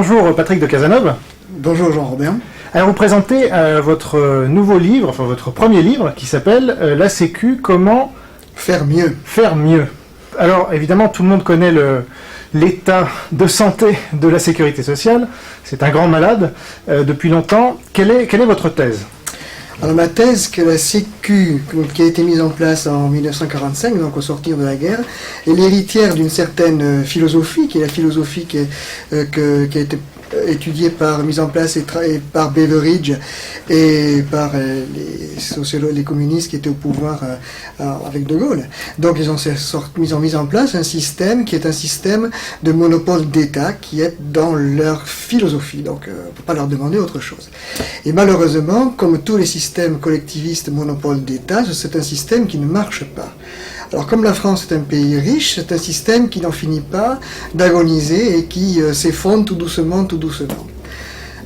Bonjour Patrick de Cazeneuve. Bonjour Jean-Robert. Alors vous présentez votre nouveau livre, enfin votre premier livre, qui s'appelle La Sécu, comment faire mieux. Faire mieux. Alors évidemment tout le monde connaît l'état de santé de la sécurité sociale, c'est un grand malade depuis longtemps. Quelle est votre thèse ? Alors ma thèse, que la Sécu, qui a été mise en place en 1945, donc au sortir de la guerre, est l'héritière d'une certaine philosophie, qui est la philosophie qui a été étudiée mise en place et par Beveridge et par les sociologues, les communistes qui étaient au pouvoir avec De Gaulle. Donc ils ont mis en place un système qui est un système de monopole d'État qui est dans leur philosophie. Donc on ne peut pas leur demander autre chose. Et malheureusement, comme tous les systèmes collectivistes monopole d'État, c'est un système qui ne marche pas. Alors comme la France est un pays riche, c'est un système qui n'en finit pas d'agoniser et qui s'effondre tout doucement, tout doucement.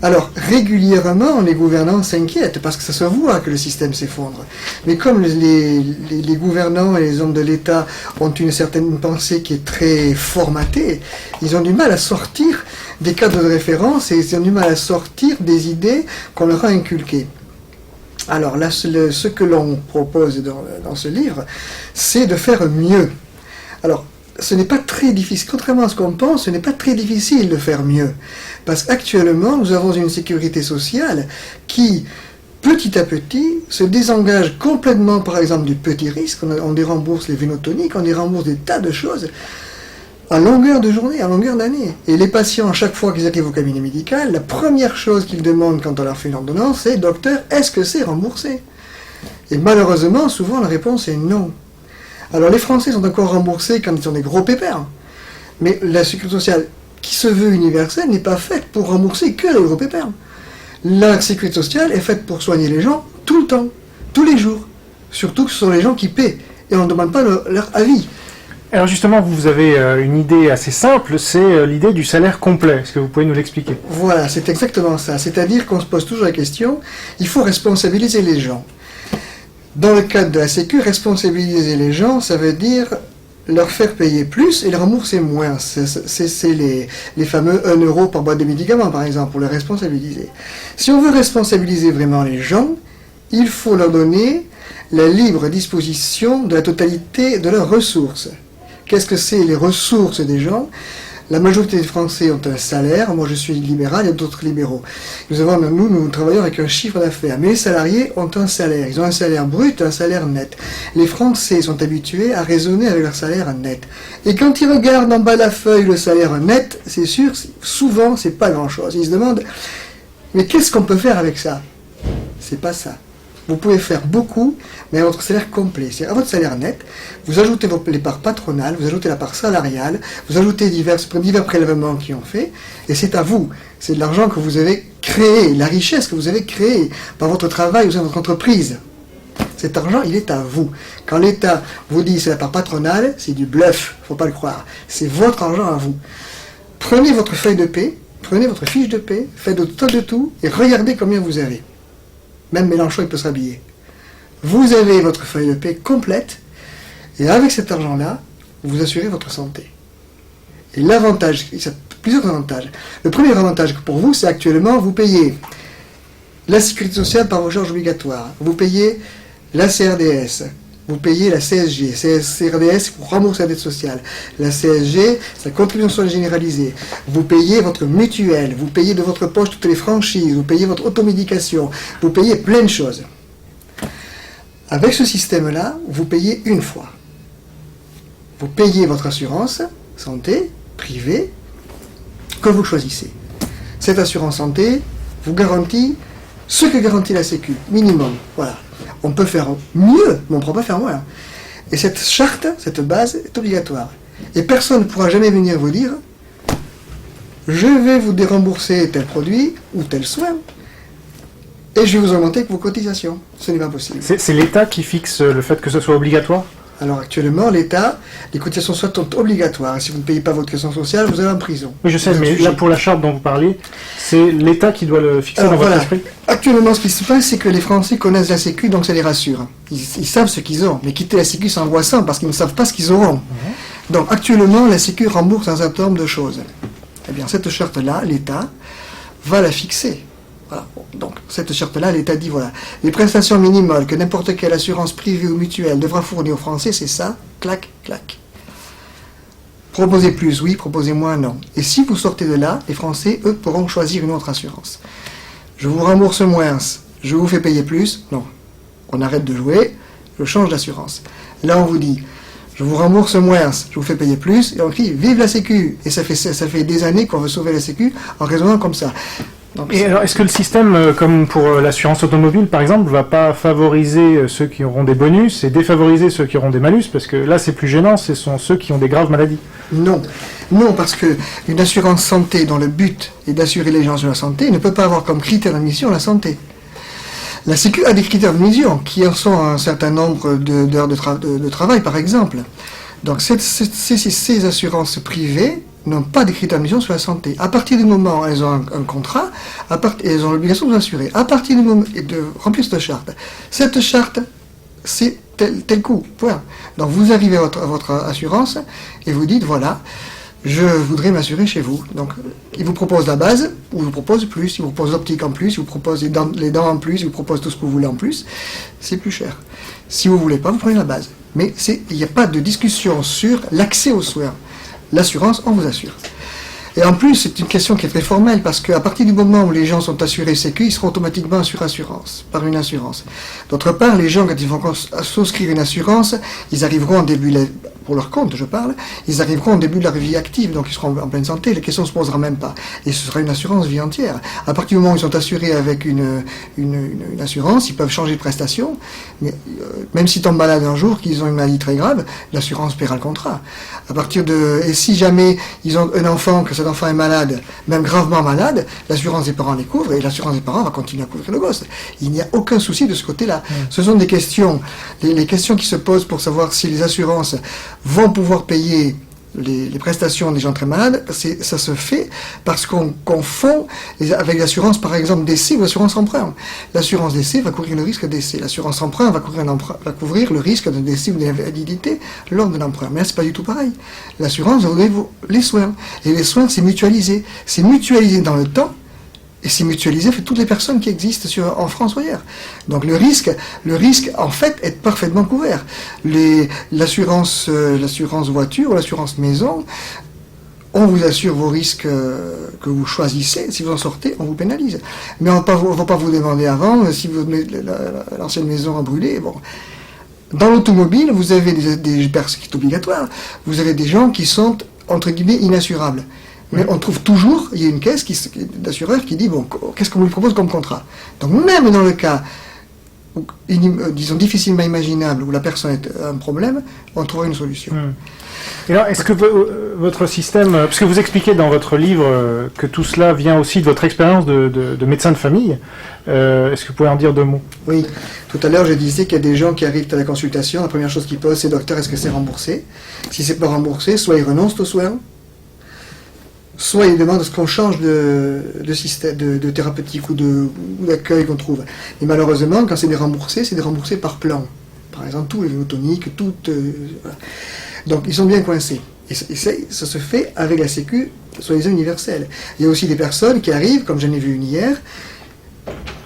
Alors régulièrement, les gouvernants s'inquiètent parce que ça se voit que le système s'effondre. Mais comme les gouvernants et les hommes de l'État ont une certaine pensée qui est très formatée, ils ont du mal à sortir des cadres de référence et ils ont du mal à sortir des idées qu'on leur a inculquées. Alors là, ce que l'on propose dans ce livre, c'est de faire mieux. Alors, ce n'est pas très difficile, contrairement à ce qu'on pense, ce n'est pas très difficile de faire mieux. Parce qu'actuellement, nous avons une sécurité sociale qui, petit à petit, se désengage complètement, par exemple, du petit risque. On dérembourse les vénotoniques, on dérembourse des tas de choses à longueur de journée, à longueur d'année. Et les patients, à chaque fois qu'ils arrivent au cabinet médical, la première chose qu'ils demandent quand on leur fait une ordonnance, c'est « Docteur, est-ce que c'est remboursé ?» Et malheureusement, souvent, la réponse est non. Alors les Français sont encore remboursés quand ils ont des gros pépins. Mais la sécurité sociale, qui se veut universelle, n'est pas faite pour rembourser que les gros pépins. La sécurité sociale est faite pour soigner les gens tout le temps, tous les jours. Surtout que ce sont les gens qui paient. Et on ne demande pas leur avis. Alors justement, vous avez une idée assez simple, c'est l'idée du salaire complet. Est-ce que vous pouvez nous l'expliquer ? Voilà, c'est exactement ça. C'est-à-dire qu'on se pose toujours la question, il faut responsabiliser les gens. Dans le cadre de la Sécu, responsabiliser les gens, ça veut dire leur faire payer plus et les rembourser moins. C'est les fameux 1 euro par boîte de médicaments, par exemple, pour les responsabiliser. Si on veut responsabiliser vraiment les gens, il faut leur donner la libre disposition de la totalité de leurs ressources. Qu'est-ce que c'est les ressources des gens ? La majorité des Français ont un salaire. Moi, je suis libéral, il y a d'autres libéraux. Nous travaillons avec un chiffre d'affaires. Mais les salariés ont un salaire. Ils ont un salaire brut et un salaire net. Les Français sont habitués à raisonner avec leur salaire net. Et quand ils regardent en bas de la feuille le salaire net, c'est sûr, souvent, c'est pas grand-chose. Ils se demandent, mais qu'est-ce qu'on peut faire avec ça ? C'est pas ça. Vous pouvez faire beaucoup, mais à votre salaire complet. C'est à votre salaire net, vous ajoutez les parts patronales, vous ajoutez la part salariale, vous ajoutez divers prélèvements qui ont fait, et c'est à vous. C'est de l'argent que vous avez créé, la richesse que vous avez créée par votre travail ou dans votre entreprise. Cet argent, il est à vous. Quand l'État vous dit c'est la part patronale, c'est du bluff, faut pas le croire. C'est votre argent à vous. Prenez votre feuille de paie, prenez votre fiche de paie, faites le total de tout, et regardez combien vous avez. Même Mélenchon, il peut se rhabiller. Vous avez votre feuille de paie complète, et avec cet argent-là, vous assurez votre santé. Et l'avantage, il y a plusieurs avantages. Le premier avantage pour vous, c'est actuellement, vous payez la sécurité sociale par vos charges obligatoires, vous payez la CRDS, vous payez la CSG. CRDS pour rembourser la dette sociale. La CSG, c'est la contribution sociale généralisée. Vous payez votre mutuelle, vous payez de votre poche toutes les franchises, vous payez votre automédication, vous payez plein de choses. Avec ce système-là, vous payez une fois. Vous payez votre assurance santé privée que vous choisissez. Cette assurance santé vous garantit ce que garantit la Sécu, minimum. Voilà. On peut faire mieux, mais on ne pourra pas faire moins. Et cette charte, cette base est obligatoire. Et personne ne pourra jamais venir vous dire « Je vais vous dérembourser tel produit ou tel soin et je vais vous augmenter vos cotisations. » Ce n'est pas possible. C'est l'État qui fixe le fait que ce soit obligatoire ? Alors actuellement, l'État, les cotisations sociales sont obligatoires. Et si vous ne payez pas votre cotisation sociale, vous allez en prison. Oui, je sais, mais là, pour la charte dont vous parlez, c'est l'État qui doit le fixer. Alors, dans votre esprit. Actuellement, ce qui se passe, c'est que les Français connaissent la Sécu, donc ça les rassure. Ils savent ce qu'ils ont. Mais quitter la Sécu, c'est angoissant parce qu'ils ne savent pas ce qu'ils auront. Donc actuellement, la Sécu rembourse un certain nombre de choses. Eh bien, cette charte-là, l'État va la fixer. Voilà. Donc, cette charte-là, l'État dit, voilà, les prestations minimales que n'importe quelle assurance privée ou mutuelle devra fournir aux Français, c'est ça, clac, clac. Proposez plus, oui, proposez moins, non. Et si vous sortez de là, les Français, eux, pourront choisir une autre assurance. Je vous rembourse moins, je vous fais payer plus, non. On arrête de jouer, je change d'assurance. Là, on vous dit, je vous rembourse moins, je vous fais payer plus, et on crie, vive la Sécu. Et ça fait des années qu'on veut sauver la Sécu en raisonnant comme ça. Donc, et alors, est-ce que le système, comme pour l'assurance automobile par exemple, va pas favoriser ceux qui auront des bonus et défavoriser ceux qui auront des malus? Parce que là, c'est plus gênant, ce sont ceux qui ont des graves maladies. Non, non, parce qu'une assurance santé dont le but est d'assurer les gens sur la santé ne peut pas avoir comme critère d'admission la santé. La Sécu a des critères d'admission qui en sont un certain nombre d'heures de travail, par exemple. Donc ces assurances privées n'ont pas de critères d'admission sur la santé. À partir du moment où elles ont un contrat, elles ont l'obligation de l'assurer. À partir du moment de remplir cette charte, c'est tel coup, point. Donc vous arrivez à votre assurance et vous dites, voilà, je voudrais m'assurer chez vous. Donc il vous propose la base, ou il vous propose plus, il vous propose l'optique en plus, il vous propose les dents en plus, il vous propose tout ce que vous voulez en plus, c'est plus cher. Si vous ne voulez pas, vous prenez la base. Mais il n'y a pas de discussion sur l'accès aux soins. L'assurance, on vous assure. Et en plus, c'est une question qui est très formelle, parce qu'à partir du moment où les gens sont assurés Sécu, ils seront automatiquement sur assurance, par une assurance. D'autre part, les gens, quand ils vont souscrire une assurance, ils arriveront en début, pour leur compte, je parle, ils arriveront au début de leur vie active, donc ils seront en pleine santé, les questions ne se posera même pas. Et ce sera une assurance vie entière. À partir du moment où ils sont assurés avec une assurance, ils peuvent changer de prestation, mais même s'ils tombent malades un jour, qu'ils ont une maladie très grave, l'assurance paiera le contrat. Et si jamais ils ont un enfant, que cet enfant est malade, même gravement malade, l'assurance des parents les couvre, et l'assurance des parents va continuer à couvrir le gosse. Il n'y a aucun souci de ce côté-là. Ce sont des questions, les questions qui se posent pour savoir si les assurances vont pouvoir payer les prestations des gens très malades, ça se fait parce qu'on confond avec l'assurance, par exemple, décès ou l'assurance emprunt. L'assurance décès va couvrir le risque décès. L'assurance emprunt va couvrir le risque d'un décès ou d'une invalidité lors de l'emprunt. Mais là, c'est pas du tout pareil. L'assurance va donner les soins. Et les soins, c'est mutualisé. C'est mutualisé dans le temps. Et c'est mutualisé pour toutes les personnes qui existent en France ou ailleurs. Donc le risque, en fait, est parfaitement couvert. L'assurance voiture ou l'assurance maison, on vous assure vos risques que vous choisissez. Si vous en sortez, on vous pénalise. Mais on ne va pas vous demander avant si vous mettez l'ancienne maison à brûler. Bon. Dans l'automobile, vous avez des ce qui est obligatoire. Vous avez des gens qui sont, entre guillemets, inassurables. Mais on trouve toujours, il y a une caisse d'assureur qui dit, bon, qu'est-ce qu'on lui propose comme contrat? Donc même dans le cas, disons, difficilement imaginable, où la personne a un problème, on trouvera une solution. Et alors, est-ce que votre système, parce que vous expliquez dans votre livre que tout cela vient aussi de votre expérience de médecin de famille, est-ce que vous pouvez en dire deux mots? Oui, tout à l'heure je disais qu'il y a des gens qui arrivent à la consultation, la première chose qu'ils posent, c'est, docteur, est-ce que c'est remboursé? Si c'est pas remboursé, soit ils renoncent au soin, soit ils demandent à ce qu'on change de système, de thérapeutique ou d'accueil qu'on trouve. Et malheureusement, quand c'est déremboursé par plan. Par exemple, tous les toniques, voilà. Donc ils sont bien coincés. Et ça se fait avec la Sécu, soi-disant universelle. Il y a aussi des personnes qui arrivent, comme j'en ai vu une hier,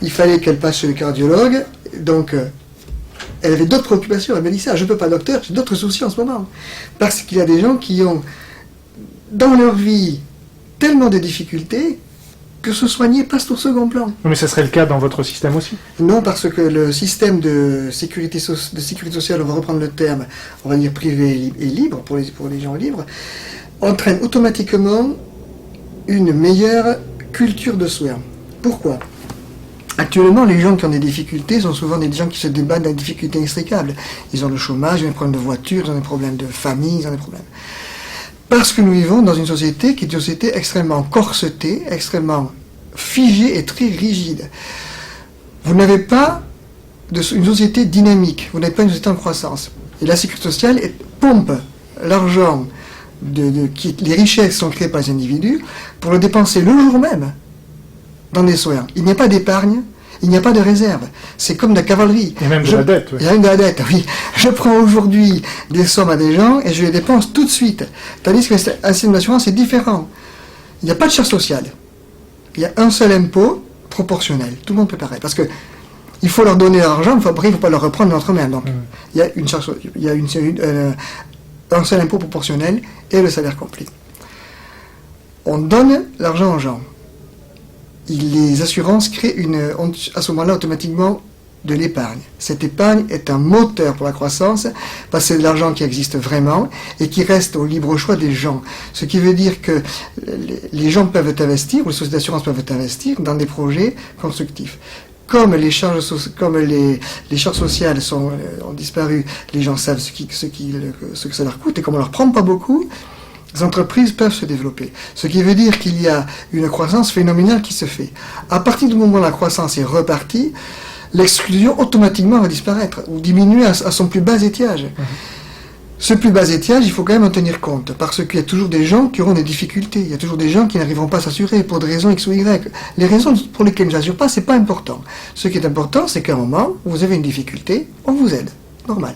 il fallait qu'elle passe chez le cardiologue, donc elle avait d'autres préoccupations. Elle m'a dit ça, je ne peux pas, docteur, j'ai d'autres soucis en ce moment. Parce qu'il y a des gens qui ont, dans leur vie, tellement de difficultés que se soigner passe au second plan. Mais ce serait le cas dans votre système aussi? Non, parce que le système de sécurité sociale, on va reprendre le terme, on va dire privé et libre, pour les gens libres, entraîne automatiquement une meilleure culture de soins. Pourquoi? Actuellement, les gens qui ont des difficultés sont souvent des gens qui se débattent dans des difficultés inextricables. Ils ont le chômage, ils ont des problèmes de voiture, ils ont des problèmes de famille, ils ont des problèmes. Parce que nous vivons dans une société qui est une société extrêmement corsetée, extrêmement figée et très rigide. Vous n'avez pas une société dynamique, vous n'avez pas une société en croissance. Et la sécurité sociale pompe l'argent, les richesses sont créées par les individus, pour le dépenser le jour même dans des soins. Il n'y a pas d'épargne, il n'y a pas de réserve. C'est comme de la cavalerie. Et même de la dette. Oui. Il y a même de la dette, oui. Je prends aujourd'hui des sommes à des gens et je les dépense tout de suite. Tandis que un système d'assurance est différent. Il n'y a pas de charge sociale. Il y a un seul impôt proportionnel. Tout le monde peut pareil. Parce que il faut leur donner l'argent, mais après, il ne faut pas leur reprendre notre main. Donc, il y a une charge, il y a un seul impôt proportionnel et le salaire complet. On donne l'argent aux gens. Les assurances créent à ce moment-là automatiquement de l'épargne. Cette épargne est un moteur pour la croissance parce que c'est de l'argent qui existe vraiment et qui reste au libre choix des gens. Ce qui veut dire que les gens peuvent investir, ou les sociétés d'assurance peuvent investir dans des projets constructifs. Comme les charges sociales ont disparu, les gens savent ce que ça leur coûte et comme on leur prend pas beaucoup, les entreprises peuvent se développer. Ce qui veut dire qu'il y a une croissance phénoménale qui se fait. À partir du moment où la croissance est repartie, l'exclusion automatiquement va disparaître ou diminuer à son plus bas étiage. Ce plus bas étiage, il faut quand même en tenir compte, parce qu'il y a toujours des gens qui auront des difficultés, il y a toujours des gens qui n'arriveront pas à s'assurer pour des raisons X ou Y. Les raisons pour lesquelles ils ne s'assurent pas, c'est pas important. Ce qui est important, c'est qu'à un moment, vous avez une difficulté, on vous aide. Normal.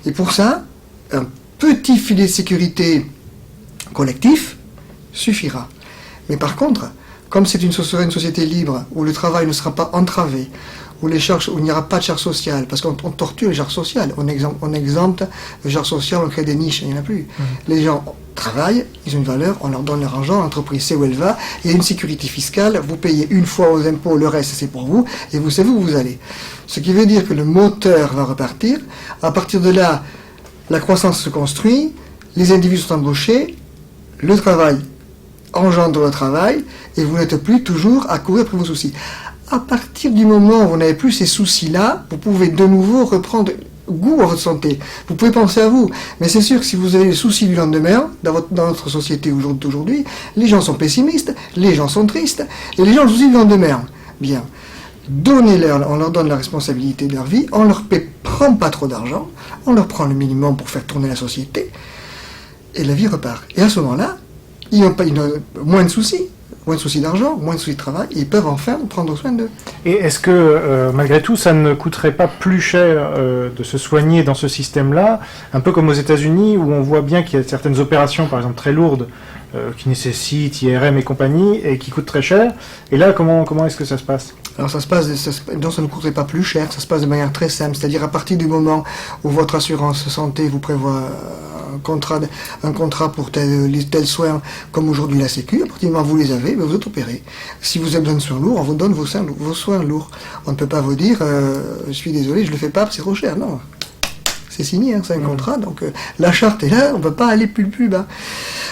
Et pour ça, un petit filet de sécurité collectif suffira. Mais par contre, comme c'est une société libre, où le travail ne sera pas entravé, où il n'y aura pas de charge sociale, parce qu'on torture les charges sociales, on exempte les charges sociales, on crée des niches, il n'y en a plus. Les gens travaillent, ils ont une valeur, on leur donne leur argent, l'entreprise sait où elle va, il y a une sécurité fiscale, vous payez une fois aux impôts, le reste c'est pour vous, et vous savez où vous allez. Ce qui veut dire que le moteur va repartir, à partir de là, la croissance se construit, les individus sont embauchés, le travail engendre le travail, et vous n'êtes plus toujours à courir après vos soucis. À partir du moment où vous n'avez plus ces soucis-là, vous pouvez de nouveau reprendre goût à votre santé. Vous pouvez penser à vous. Mais c'est sûr que si vous avez les soucis du lendemain, dans notre société d'aujourd'hui, les gens sont pessimistes, les gens sont tristes, et les gens ont le souci du lendemain. Bien. Donnez-leur, on leur donne la responsabilité de leur vie, on leur prend pas trop d'argent, on leur prend le minimum pour faire tourner la société, et la vie repart. Et à ce moment-là, ils ont moins de soucis. Moins de soucis d'argent, moins de soucis de travail, et ils peuvent enfin prendre soin d'eux. Et est-ce que, malgré tout, ça ne coûterait pas plus cher de se soigner dans ce système-là, un peu comme aux États-Unis, où on voit bien qu'il y a certaines opérations, par exemple très lourdes, qui nécessitent IRM et compagnie, et qui coûtent très cher. Et là, comment est-ce que ça se passe ? Alors ça ne coûterait pas plus cher, ça se passe de manière très simple, c'est-à-dire à partir du moment où votre assurance santé vous prévoit un contrat pour tel soin, comme aujourd'hui la Sécu, à partir du moment où vous les avez, vous êtes opéré. Si vous avez besoin de soins lourds, on vous donne vos soins lourds. On ne peut pas vous dire, je suis désolé, je ne le fais pas, c'est trop cher, non. C'est signé, c'est un contrat, donc la charte est là, on ne peut pas aller plus bas.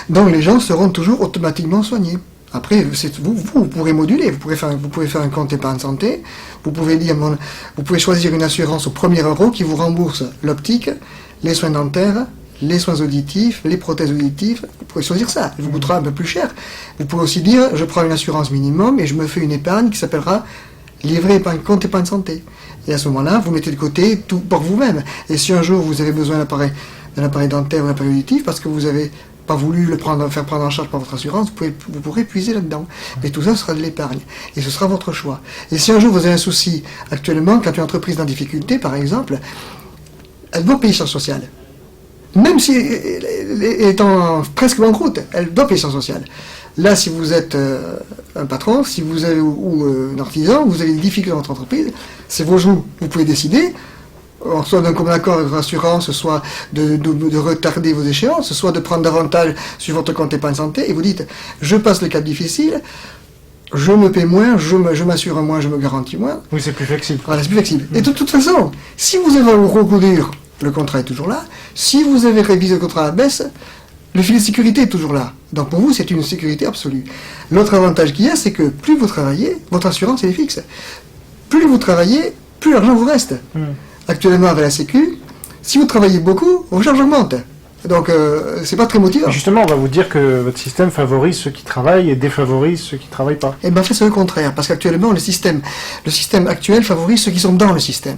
Donc les gens seront toujours automatiquement soignés. Après, vous pourrez moduler, vous pouvez faire un compte épargne santé, vous pouvez choisir une assurance au premier euro qui vous rembourse l'optique, les soins dentaires, les soins auditifs, les prothèses auditives, vous pouvez choisir ça, il vous coûtera un peu plus cher. Vous pouvez aussi dire, je prends une assurance minimum et je me fais une épargne qui s'appellera livret épargne, compte épargne santé. Et à ce moment-là, vous mettez de côté tout pour vous-même. Et si un jour vous avez besoin d'un appareil dentaire ou d'un appareil auditif, parce que vous avez pas voulu faire prendre en charge par votre assurance, vous pourrez puiser là-dedans. Mais tout ça sera de l'épargne. Et ce sera votre choix. Et si un jour vous avez un souci, actuellement, quand une entreprise est en difficulté, par exemple, elle doit payer charges sociales. Même si elle est presque banqueroute, elle doit payer charges sociales. Là, si vous êtes un patron, si vous avez ou un artisan, vous avez des difficultés dans votre entreprise, c'est vos jours. Vous pouvez décider, soit d'un commun accord avec votre assurance, soit de retarder vos échéances, soit de prendre davantage sur votre compte épargne santé, et vous dites, je passe le cap difficile, je me paie moins, je m'assure moins, je me garantis moins. Oui, c'est plus flexible. Voilà, c'est plus flexible. Et de toute façon, si vous avez un gros dur, le contrat est toujours là. Si vous avez révisé le contrat à la baisse, le filet de sécurité est toujours là. Donc pour vous, c'est une sécurité absolue. L'autre avantage qu'il y a, c'est que plus vous travaillez, votre assurance elle est fixe. Plus vous travaillez, plus l'argent vous reste. Actuellement, avec la Sécu, si vous travaillez beaucoup, vos charges augmentent. Donc c'est pas très motivant. Justement, on va vous dire que votre système favorise ceux qui travaillent et défavorise ceux qui ne travaillent pas. Eh bien, en fait, c'est le contraire. Parce qu'actuellement, le système actuel favorise ceux qui sont dans le système.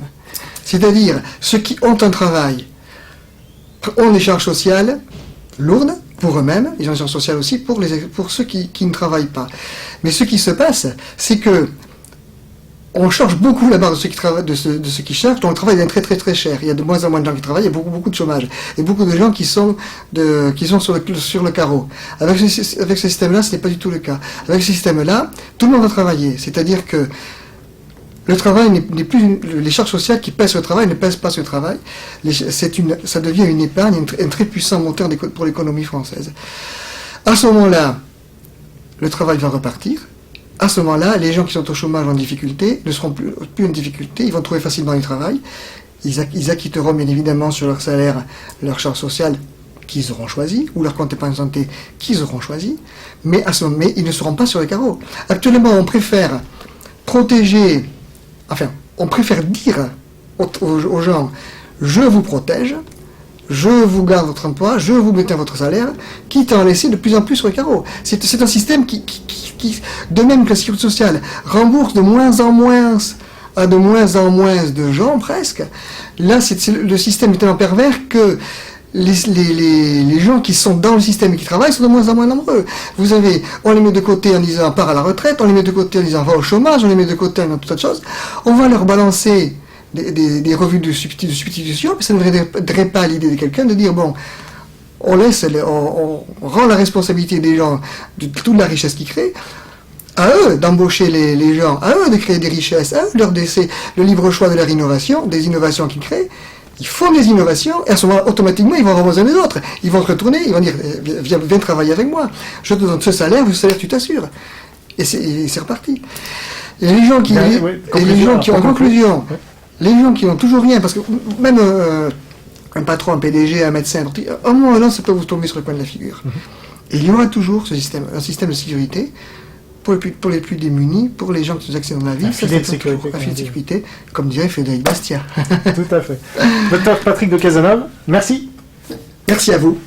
C'est-à-dire, ceux qui ont un travail ont des charges sociales lourdes pour eux-mêmes, ils ont des charges sociales aussi pour ceux qui ne travaillent pas. Mais ce qui se passe, c'est que on change beaucoup la barre de ceux qui travaillent, de ceux qui cherchent, donc le travail est très très très cher. Il y a de moins en moins de gens qui travaillent, il y a beaucoup de chômage. Et beaucoup de gens qui sont sur le carreau. Avec ce système-là, ce n'est pas du tout le cas. Avec ce système-là, tout le monde va travailler. C'est-à-dire que le travail n'est plus, les charges sociales qui pèsent sur le travail ne pèsent pas sur le travail. Ça devient une épargne, un très puissant moteur pour l'économie française. À ce moment-là, le travail va repartir. À ce moment-là, les gens qui sont au chômage en difficulté ne seront plus en difficulté, ils vont trouver facilement du travail. Ils acquitteront bien évidemment sur leur salaire leur charge sociale qu'ils auront choisi, ou leur compte épargne santé qu'ils auront choisi, mais ils ne seront pas sur les carreaux. Actuellement, on préfère protéger, on préfère dire aux gens, je vous protège, je vous garde votre emploi, je vous maintiens votre salaire, quitte à en laisser de plus en plus sur le carreau. C'est un système qui, de même que la sécurité sociale, rembourse de moins en moins à de moins en moins de gens, presque. Là, le système est tellement pervers que les gens qui sont dans le système et qui travaillent sont de moins en moins nombreux. On les met de côté en disant part à la retraite, on les met de côté en disant va au chômage, on les met de côté en disant toutes sortes de choses. On va leur balancer des revues de substitution, mais ça ne devrait pas l'idée de quelqu'un de dire bon, on rend la responsabilité des gens de toute la richesse qu'ils créent à eux d'embaucher les gens, à eux de créer des richesses, à eux de leur laisser le libre choix de leur innovation, des innovations qu'ils créent. Ils font des innovations et à ce moment automatiquement ils vont avoir besoin des autres. Ils vont se retourner, ils vont dire viens travailler avec moi, je te donne ce salaire tu t'assures. Et c'est reparti. Et les gens qui, en conclusion, les gens qui n'ont toujours rien, parce que même un patron, un PDG, un médecin, au moment où ça peut vous tomber sur le coin de la figure. Et il y aura toujours un système de sécurité pour les plus démunis, pour les gens qui nous accèdent dans la vie. Un filet de sécurité, comme dirait Frédéric Bastiat. Tout à fait. Docteur Patrick de Cazeneuve, merci. Merci à vous.